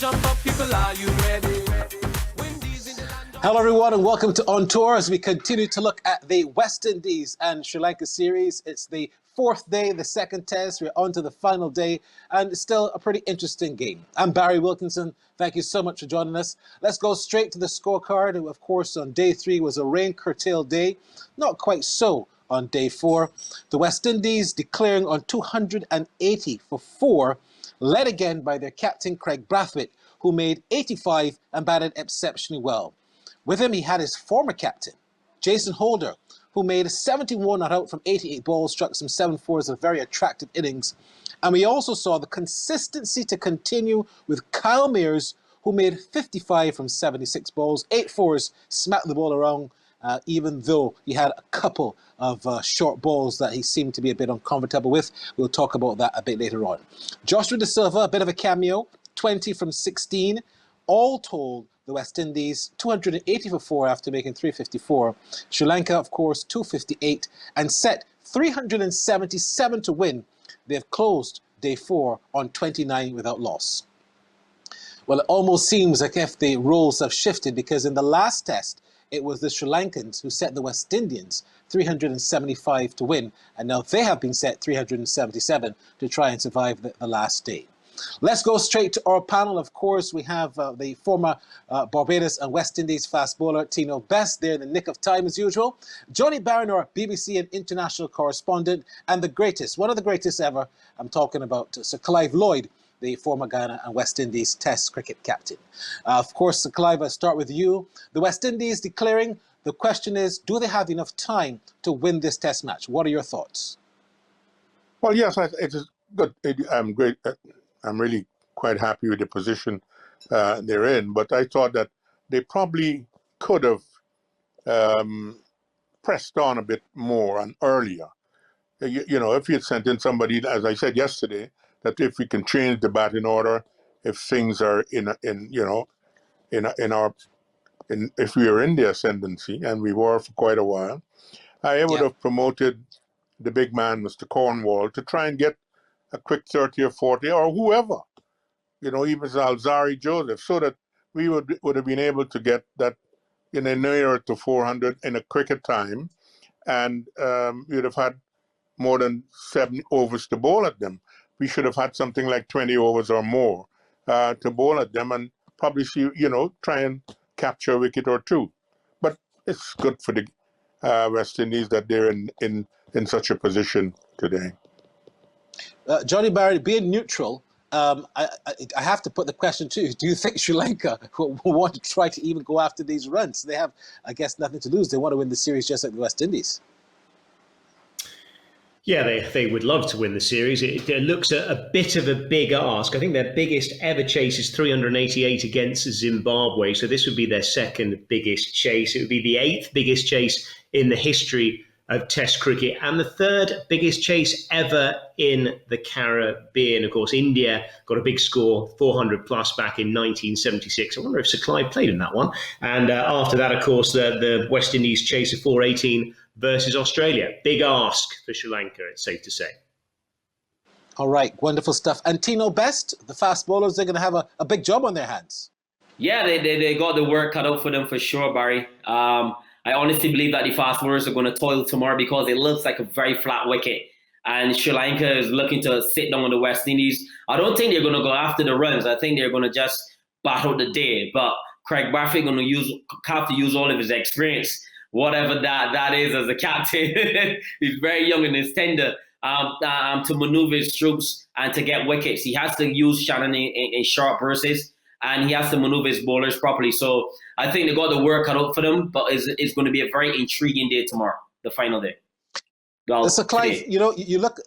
jump up, people, are you ready? Windies in the land of... Hello everyone and welcome to On Tour as we continue to look at the West Indies and Sri Lanka series. It's the fourth day, the second test. We're on to the final day and it's still a pretty interesting game. I'm Barry Wilkinson. Thank you so much for joining us. Let's go straight to the scorecard. Of course, on day 3 was a rain-curtailed day. Not quite so on day 4. The West Indies declaring on 280 for 4, led again by their captain Craig Brathwaite, who made 85 and batted exceptionally well. With him, he had his former captain, Jason Holder, who made 71 not out from 88 balls, struck some 7-4s, a very attractive innings. And we also saw the consistency to continue with Kyle Mears, who made 55 from 76 balls, 8-4s, smacked the ball around, even though he had a couple of short balls that he seemed to be a bit uncomfortable with. We'll talk about that a bit later on. Joshua De Silva, a bit of a cameo, 20 from 16. All told, the West Indies, 280 for 4 after making 354. Sri Lanka, of course, 258 and set 377 to win. They've closed day 4 on 29 without loss. Well, it almost seems like if the roles have shifted because in the last test, it was the Sri Lankans who set the West Indians 375 to win, and now they have been set 377 to try and survive the last day. Let's go straight to our panel. Of course, we have the former Barbados and West Indies fast bowler, Tino Best, there in the nick of time as usual. Johnny Barrymore, BBC and international correspondent, and the greatest, one of the greatest ever, I'm talking about Sir Clive Lloyd, the former Ghana and West Indies Test cricket captain. Of course, Sir Clive, I'll start with you. The West Indies declaring, the question is, do they have enough time to win this Test match? What are your thoughts? Well, yes, it is good. I'm great. I'm really quite happy with the position they're in, but I thought that they probably could have pressed on a bit more and earlier. You know, if you had sent in somebody, as I said yesterday, that if we can change the batting order, if things are if we are in the ascendancy, and we were for quite a while, I would have promoted the big man, Mr. Cornwall, to try and get a quick 30 or 40 or whoever, you know, even Alzari Joseph, so that we would have been able to get that in a nearer to 400 in a quicker time, and you'd have had more than 7 overs to bowl at them. We should have had something like 20 overs or more to bowl at them and probably see, you know, try and capture a wicket or two. But it's good for the West Indies that they're in such a position today. Johnny Barry, being neutral, I have to put the question to you. Do you think Sri Lanka will want to try to even go after these runs? They have, I guess, nothing to lose. They want to win the series just like the West Indies. Yeah, they would love to win the series. It looks a bit of a big ask. I think their biggest ever chase is 388 against Zimbabwe. So this would be their second biggest chase. It would be the 8th biggest chase in the history of Test cricket and the 3rd biggest chase ever in the Caribbean. Of course, India got a big score, 400 plus back in 1976. I wonder if Sir Clive played in that one. And after that, of course, the West Indies chase of 418 versus Australia. Big ask for Sri Lanka, it's safe to say. All right, wonderful stuff. And Tino Best, the fast bowlers, they're going to have a big job on their hands. Yeah, they got the work cut out for them for sure, Barry. I honestly believe that the fast bowlers are going to toil tomorrow because it looks like a very flat wicket. And Sri Lanka is looking to sit down on the West Indies. I don't think they're going to go after the runs. I think they're going to just battle the day. But Craig Brathwaite going to have to use all of his experience, whatever that is as a captain. He's very young and his tender to maneuver his troops and to get wickets. He has to use Shannon in short bursts. And he has to maneuver his bowlers properly. So I think they got the work cut out for them, but it's going to be a very intriguing day tomorrow, the final day. Well, so Clive, you know, you look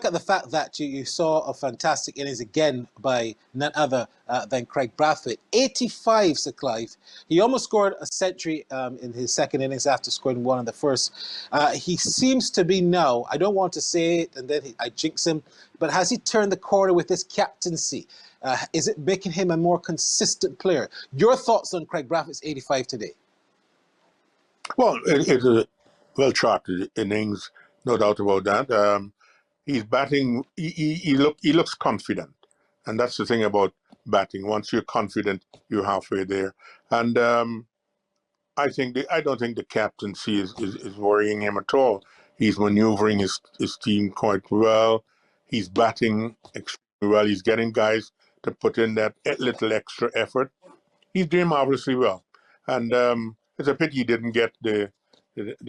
at the fact that you saw a fantastic innings again by none other than Craig Brathwaite. 85, Sir Clive. He almost scored a century in his second innings after scoring one in the first. He seems to be now, I don't want to say it and then I jinx him, but has he turned the corner with his captaincy? Is it making him a more consistent player? Your thoughts on Craig Brathwaite's 85 today? Well, it's a well-charted innings, no doubt about that. He's batting. He looks confident, and that's the thing about batting. Once you're confident, you're halfway there. And I don't think the captaincy is worrying him at all. He's maneuvering his team quite well. He's batting extremely well. He's getting guys to put in that little extra effort. He's doing marvelously well. And it's a pity he didn't get the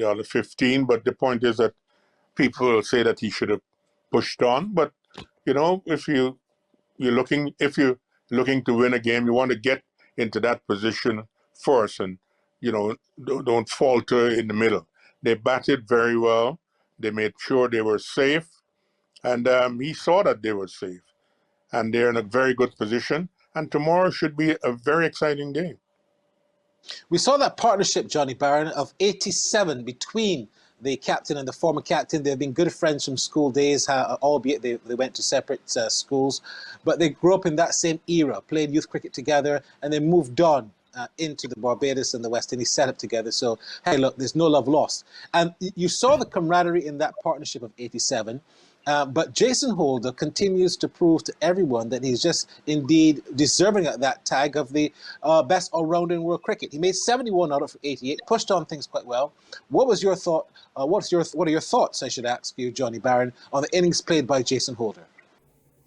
other 15. But the point is that people will say that he should have pushed on. But if you're looking to win a game, you want to get into that position first, and don't falter in the middle. They batted very well. They made sure they were safe, and he saw that they were safe, and they're in a very good position. And tomorrow should be a very exciting day. We saw that partnership, Johnny Barron, of 87 between the captain and the former captain. They've been good friends from school days, albeit they went to separate schools. But they grew up in that same era, played youth cricket together, and they moved on into the Barbados and the West Indies setup together. So, hey, look, there's no love lost. And you saw the camaraderie in that partnership of 87. But Jason Holder continues to prove to everyone that he's just indeed deserving of that tag of the best all-rounder in world cricket. He made 71 out of 88, pushed on things quite well. What was your thought? What are your thoughts, I should ask you, Johnny Barron, on the innings played by Jason Holder?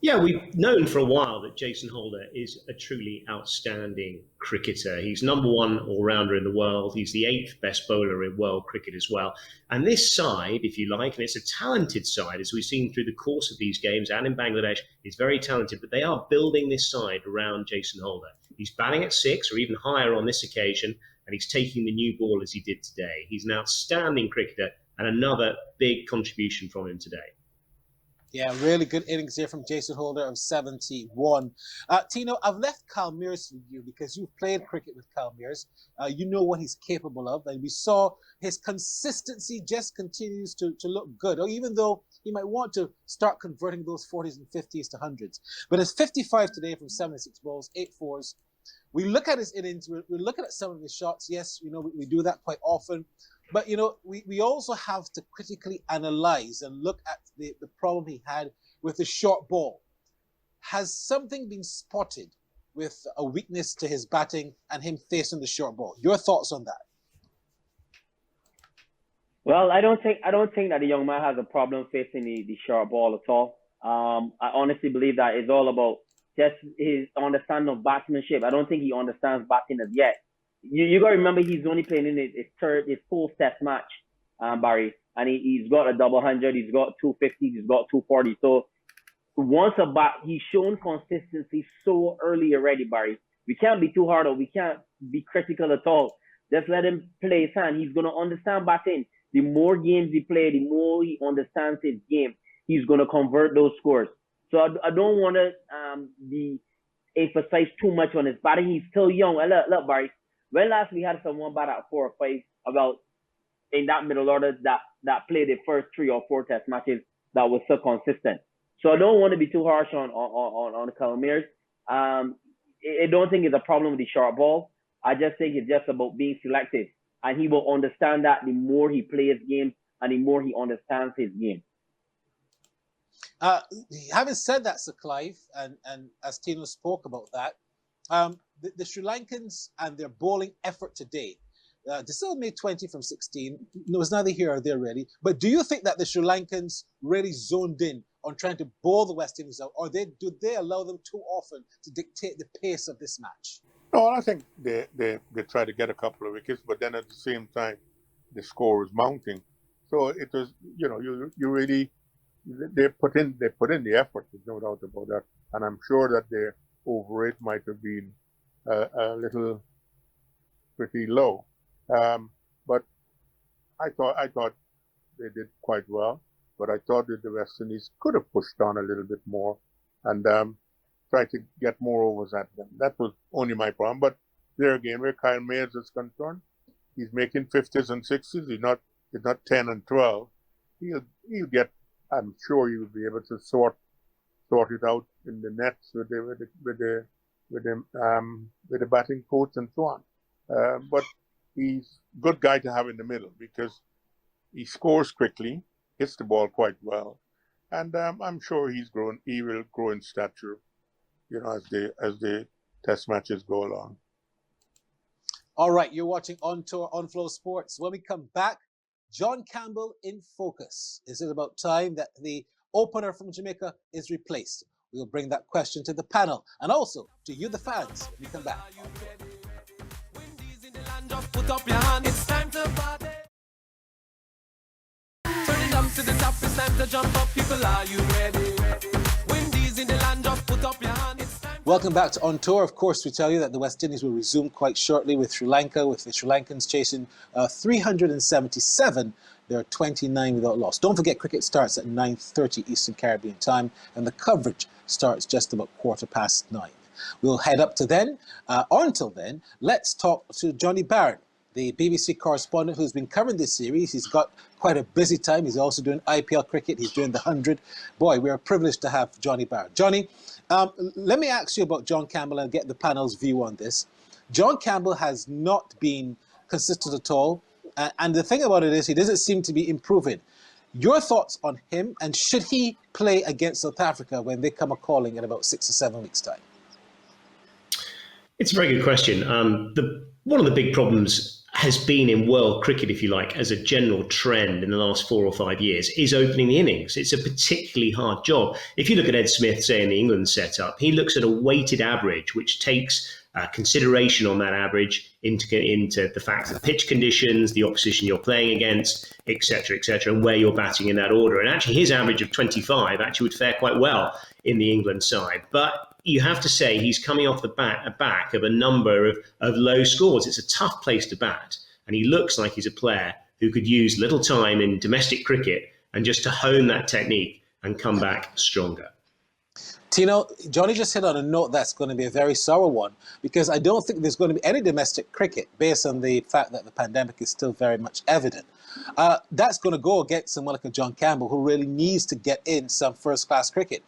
Yeah, we've known for a while that Jason Holder is a truly outstanding cricketer. He's number one all-rounder in the world. He's the 8th best bowler in world cricket as well. And this side, if you like, and it's a talented side, as we've seen through the course of these games and in Bangladesh, is very talented, but they are building this side around Jason Holder. He's batting at 6 or even higher on this occasion, and he's taking the new ball as he did today. He's an outstanding cricketer, and another big contribution from him today. Yeah, really good innings here from Jason Holder of 71. Tino, I've left Kyle Mears for you because you've played cricket with Kyle Mears. You know what he's capable of, and we saw his consistency just continues to look good, or even though he might want to start converting those 40s and 50s to 100s. But it's 55 today from 76 balls, 8 fours. We look at his innings, we're looking at some of his shots. Yes, we do that quite often. But, we also have to critically analyze and look at the problem he had with the short ball. Has something been spotted with a weakness to his batting and him facing the short ball? Your thoughts on that? Well, I don't think that the young man has a problem facing the short ball at all. I honestly believe that it's all about just his understanding of batsmanship. I don't think he understands batting as yet. You got to remember he's only playing in his full test match, Barry, and he's got a double 100, he's got 250, he's got 240. So once he's shown consistency so early already, Barry. We can't be too hard or we can't be critical at all. Just let him play his hand. He's going to understand batting. The more games he plays, the more he understands his game. He's going to convert those scores. So I don't want to emphasize too much on his batting. He's still young. Look, Barry. When last we had someone bat at 4 or 5 about in that middle order that played the first 3 or 4 test matches that was so consistent. So I don't want to be too harsh on Kyle Mears. I don't think it's a problem with the short ball. I just think it's just about being selective. And he will understand that the more he plays games and the more he understands his game. Having said that, Sir Clive, and as Tino spoke about that, the Sri Lankans and their bowling effort today, they still made 20 from 16. No, it's neither here or there, really. But do you think that the Sri Lankans really zoned in on trying to bowl the West Indies out, or do they allow them too often to dictate the pace of this match? No, I think they try to get a couple of wickets, but then at the same time, the score was mounting. So it was, you really, they put in the effort. There's no doubt about that. And I'm sure that their overrate might have been a little pretty low. But I thought they did quite well. But I thought that the West Indies could have pushed on a little bit more and tried to get more overs at them. That was only my problem. But there again, where Kyle Mears is concerned, he's making 50s and 60s. He's not 10 and 12. He'll get. I'm sure he will be able to sort it out in the nets with the batting coach and so on. But he's a good guy to have in the middle because he scores quickly, hits the ball quite well, and I'm sure he will grow in stature as the test matches go along. All right, you're watching On Tour on Flow Sports. When we come back, John Campbell in focus. Is it about time that the opener from Jamaica is replaced? We'll bring that question to the panel and also to you, the fans, when we come back. Windies in the land, just put up your hand. It's time to party. Turn it up to the top, it's time to jump up. People, are you ready? Windies in the land, just put up your hand. It's time. Welcome back to On Tour. Of course, we tell you that the West Indies will resume quite shortly with Sri Lanka, with the Sri Lankans chasing 377. There are 29 without loss. Don't forget, cricket starts at 9:30 Eastern Caribbean time, and the coverage starts just about 9:15. We'll head up to then. Until then, let's talk to Johnny Barron, the BBC correspondent who's been covering this series. He's got quite a busy time. He's also doing IPL cricket. He's doing the 100. Boy, we're privileged to have Johnny Barron. Johnny, let me ask you about John Campbell and get the panel's view on this. John Campbell has not been consistent at all. And the thing about it is he doesn't seem to be improving. Your thoughts on him, and should he play against South Africa when they come a-calling in about 6 or 7 weeks' time? It's a very good question. One of the big problems has been in world cricket, if you like, as a general trend in the last 4 or 5 years, is opening the innings. It's a particularly hard job. If you look at Ed Smith, say, in the England setup, he looks at a weighted average, which takes consideration on that average into the fact of pitch conditions, the opposition you're playing against, et cetera, and where you're batting in that order. And actually, his average of 25 actually would fare quite well in the England side. But you have to say he's coming off the back of a number of low scores. It's a tough place to bat. And he looks like he's a player who could use little time in domestic cricket and just to hone that technique and come back stronger. Tino, Johnny just hit on a note that's going to be a very sour one, because I don't think there's going to be any domestic cricket based on the fact that the pandemic is still very much evident. That's going to go against someone like a John Campbell, who really needs to get in some first-class cricket.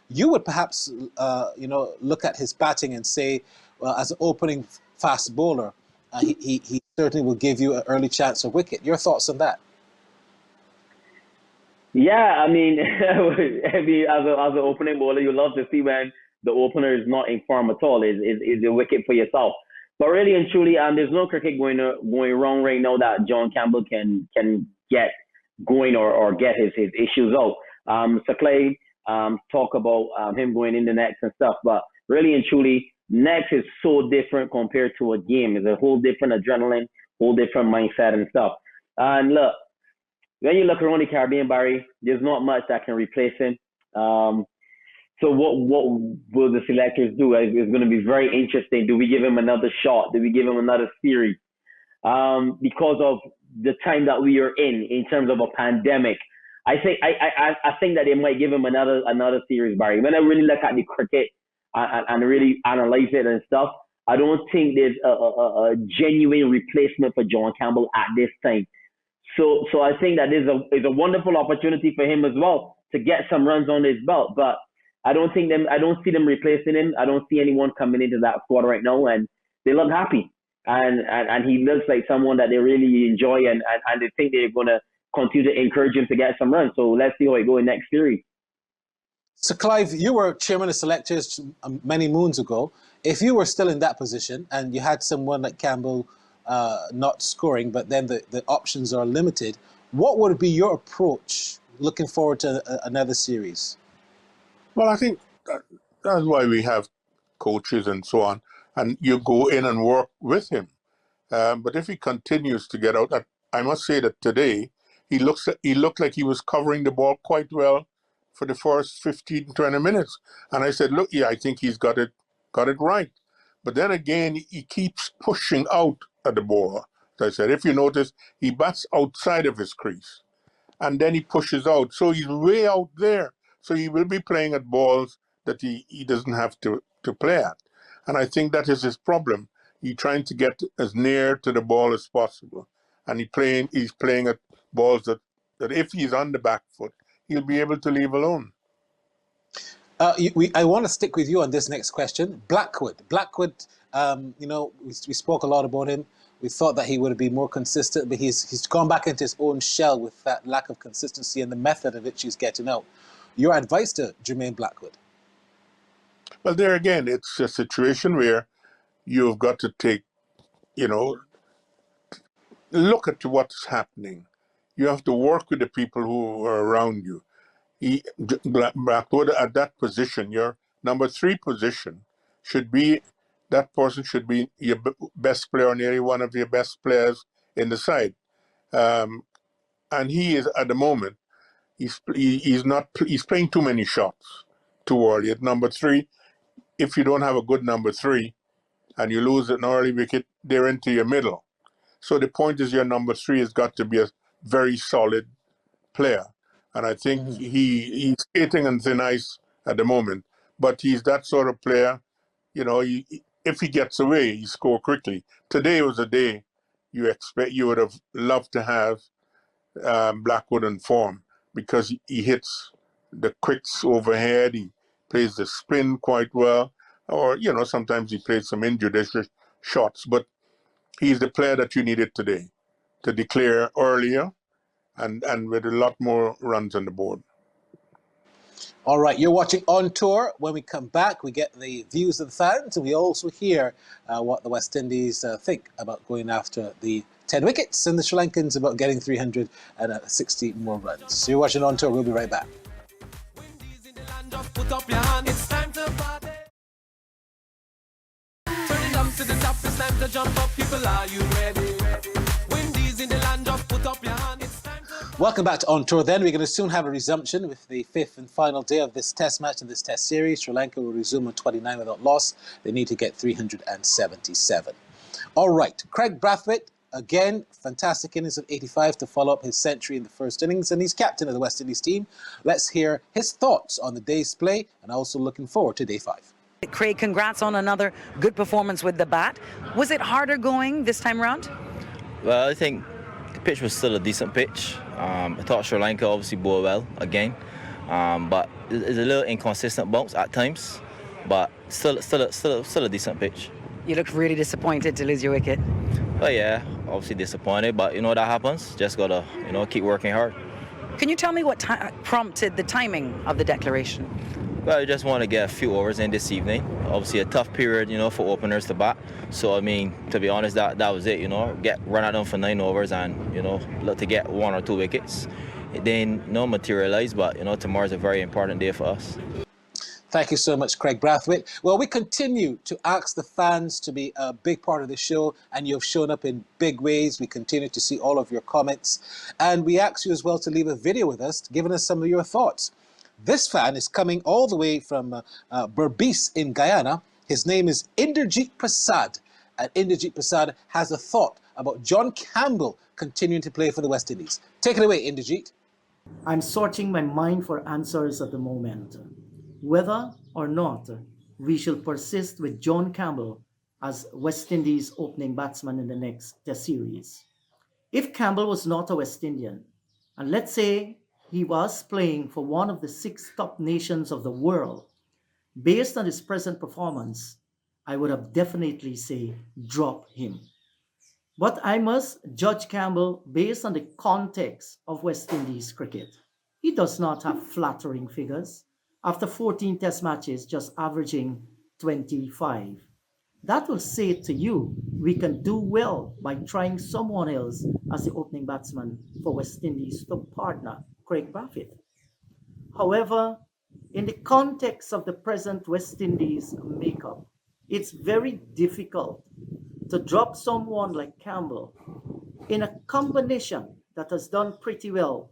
You would perhaps, look at his batting and say, well, as an opening fast bowler, he certainly will give you an early chance of wicket. Your thoughts on that? Yeah, I mean, as an opening bowler, you love to see when the opener is not in form at all, is a wicket for yourself. But really and truly, there's no cricket going wrong right now that John Campbell can get going or get his issues out. So Clay talk about him going in the next and stuff, but really and truly, next is so different compared to a game. It's a whole different adrenaline, whole different mindset and stuff. And look, when you look around the Caribbean, Barry, there's not much that can replace him. So what will the selectors do? It's going to be very interesting. Do we give him another shot? Do we give him another series? Because of the time that we are in terms of a pandemic, I think that they might give him another series, Barry. When I really look at the cricket and really analyze it and stuff, I don't think there's a genuine replacement for John Campbell at this time. So I think that is a wonderful opportunity for him as well to get some runs on his belt. But I don't see them replacing him. I don't see anyone coming into that squad right now, and they look happy. And he looks like someone that they really enjoy, and they think they're going to continue to encourage him to get some runs. So let's see how it goes in next series. So Clive, you were chairman of selectors many moons ago. If you were still in that position and you had someone like Campbell not scoring, but then the options are limited, what would be your approach looking forward to another series? Well, I think that's why we have coaches and so on, and you go in and work with him. But if he continues to get out, I must say that today he looked like he was covering the ball quite well for the first 15, 20 minutes. And I said, look, yeah, I think he's got it right. But then again, he keeps pushing out at the ball. As I said, if you notice, he bats outside of his crease, and then he pushes out. So he's way out there. So he will be playing at balls that he doesn't have to play at. And I think that is his problem. He's trying to get as near to the ball as possible. And he's playing at balls that if he's on the back foot, he'll be able to leave alone. I want to stick with you on this next question. Blackwood, we spoke a lot about him. We thought that he would be more consistent, but he's gone back into his own shell with that lack of consistency and the method of which he's getting out. Your advice to Jermaine Blackwood? Well, there again, it's a situation where you've got to take, look at what's happening. You have to work with the people who are around you. Blackwood at that position, your number 3 position, that person should be your best player, or nearly one of your best players in the side. And he is at the moment, he's playing too many shots too early. At number 3, if you don't have a good number 3 and you lose an early wicket, they're into your middle. So the point is your number 3 has got to be a very solid player. And I think he's skating on thin ice at the moment. But he's that sort of player, if he gets away, he score quickly. Today was a day you would have loved to have Blackwood in form, because he hits the quicks overhead, he plays the spin quite well, or, sometimes he plays some injudicious shots. But he's the player that you needed today to declare earlier and with a lot more runs on the board. All right, you're watching On Tour. When we come back, we get the views of the fans, and we also hear what the West Indies think about going after the 10 wickets, and the Sri Lankans about getting 360 more runs. So you're watching On Tour. We'll be right back. Windies in the land, just put up your hand. It's time to party. Turn it up to the top. It's time to jump up. People, are you ready? Windies in the land, just put up your hand. It's time to... Welcome back to On Tour then. We're going to soon have a resumption with the 5th and final day of this test match and this test series. Sri Lanka will resume on 29 without loss. They need to get 377. All right, Craig Brathwaite, again, fantastic innings of 85 to follow up his century in the first innings, and he's captain of the West Indies team. Let's hear his thoughts on the day's play and also looking forward to day 5. Craig, congrats on another good performance with the bat. Was it harder going this time around? Well, I think the pitch was still a decent pitch. I thought Sri Lanka obviously bowled well again, but it's a little inconsistent bounce at times, but still a decent pitch. You looked really disappointed to lose your wicket. Well, yeah, obviously disappointed, but that happens. Just gotta, keep working hard. Can you tell me what prompted the timing of the declaration? Well, I just want to get a few overs in this evening. Obviously a tough period, for openers to bat. So, to be honest, that was it, run at them for 9 overs and, look to get 1 or 2 wickets. It didn't, materialize, but, tomorrow's a very important day for us. Thank you so much, Craig Brathwaite. Well, we continue to ask the fans to be a big part of the show, and you've shown up in big ways. We continue to see all of your comments. And we ask you as well to leave a video with us, giving us some of your thoughts. This fan is coming all the way from Berbice in Guyana. His name is Inderjeet Prasad. And Inderjeet Prasad has a thought about John Campbell continuing to play for the West Indies. Take it away, Inderjeet. I'm sorting my mind for answers at the moment. Whether or not we shall persist with John Campbell as West Indies opening batsman in the next Test series. If Campbell was not a West Indian, and let's say he was playing for one of the 6 top nations of the world, based on his present performance, I would have definitely say drop him. But I must judge Campbell based on the context of West Indies cricket. He does not have flattering figures. After 14 test matches, just averaging 25. That will say to you, we can do well by trying someone else as the opening batsman for West Indies to partner Craig Brathwaite. However, in the context of the present West Indies makeup, it's very difficult to drop someone like Campbell in a combination that has done pretty well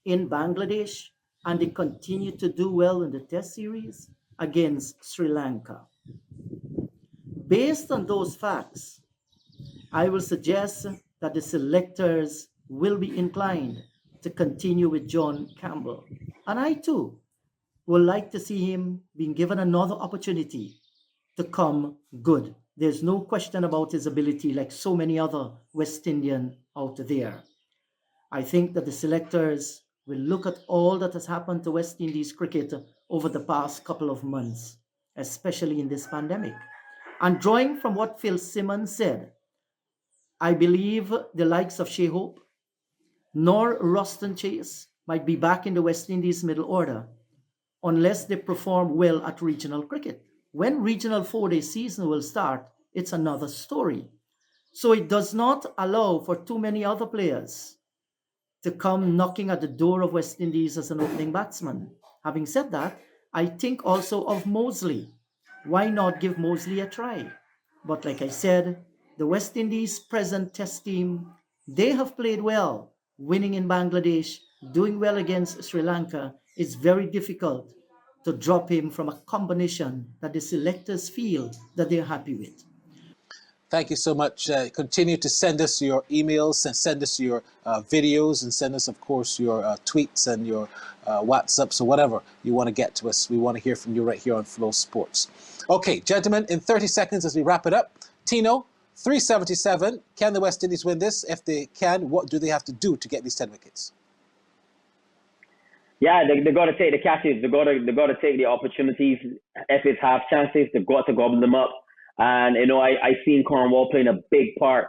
in Bangladesh, and they continue to do well in the Test series against Sri Lanka. Based on those facts, I will suggest that the selectors will be inclined to continue with John Campbell. And I too would like to see him being given another opportunity to come good. There's no question about his ability, like so many other West Indian out there. I think that the selectors will look at all that has happened to West Indies cricket over the past couple of months, especially in this pandemic. And drawing from what Phil Simmons said, I believe the likes of Shea Hope nor Ruston Chase might be back in the West Indies middle order unless they perform well at regional cricket. when regional 4-day season will start, it's another story. So it does not allow for too many other players to come knocking at the door of West Indies as an opening batsman. Having said that, I think also of Mosley. Why not give Mosley a try? But like I said, the West Indies present test team, they have played well, winning in Bangladesh, doing well against Sri Lanka. It's very difficult to drop him from a combination that the selectors feel that they're happy with. Thank you so much. Continue to send us your emails and send us your videos and send us, of course, your tweets and your WhatsApps or whatever you want to get to us. We want to hear from you right here on Flow Sports. Okay, gentlemen, in 30 seconds as we wrap it up, Tino, 377. Can the West Indies win this? If they can, what do they have to do to get these 10 wickets? Yeah, they got to take the catches. They got to take the opportunities. If it's half chances, they've got to gobble them up. And, you know, I seen Cornwall playing a big part.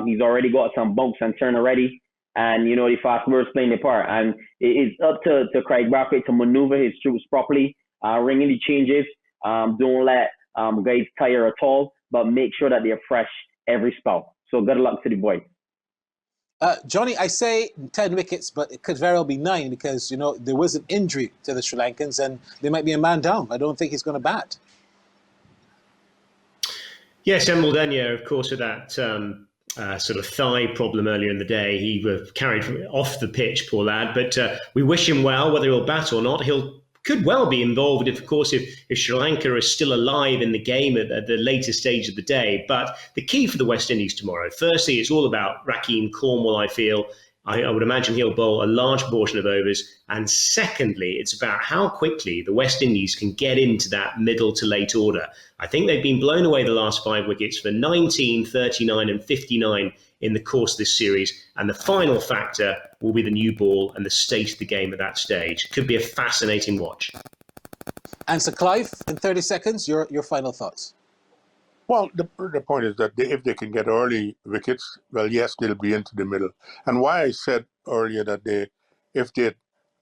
He's already got some bumps and turn already. And, you know, the fast bowlers playing the part. And it's up to Craig Brathwaite to maneuver his troops properly, ring in the changes. Don't let guys tire at all, but make sure that they're fresh every spell. So good luck to the boys. Johnny, I say 10 wickets, but it could very well be 9 because, you know, there was an injury to the Sri Lankans and they might be a man down. I don't think he's going to bat. Yes, Embaldenia, of course, with that sort of thigh problem earlier in the day. He was carried off the pitch, poor lad. But we wish him well, whether he'll bat or not. Could well be involved, if Sri Lanka is still alive in the game at the later stage of the day. But the key for the West Indies tomorrow, firstly, it's all about Rakeem Cornwall, I feel. I would imagine he'll bowl a large portion of overs. And secondly, it's about how quickly the West Indies can get into that middle to late order. I think they've been blown away the last 5 wickets for 19, 39 and 59 in the course of this series. And the final factor will be the new ball and the state of the game at that stage. Could be a fascinating watch. And Sir Clive, in 30 seconds, your final thoughts. Well, the point is that if they can get early wickets, well, yes, they'll be into the middle. And why I said earlier that if they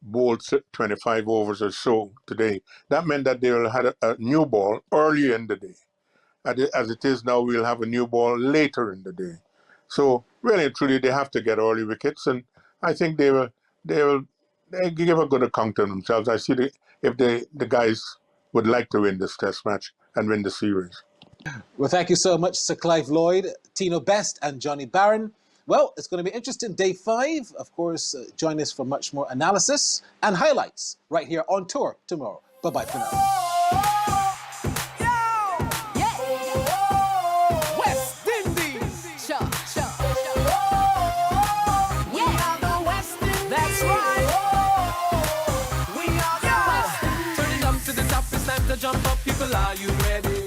bowled 25 overs or so today, that meant that they will have a new ball early in the day. As it is now, we'll have a new ball later in the day. So really and truly, they have to get early wickets, and I think they give a good account of themselves. I see if the guys would like to win this Test match and win the series. Well, thank you so much, Sir Clive Lloyd, Tino Best and Johnny Barron. Well, it's going to be interesting. Day 5, of course, join us for much more analysis and highlights right here on tour tomorrow. Bye-bye for now. West Indies. We are the West Indies. That's right. We are the West Indies. Turn it up to the top. It's time to jump up. People, are you ready?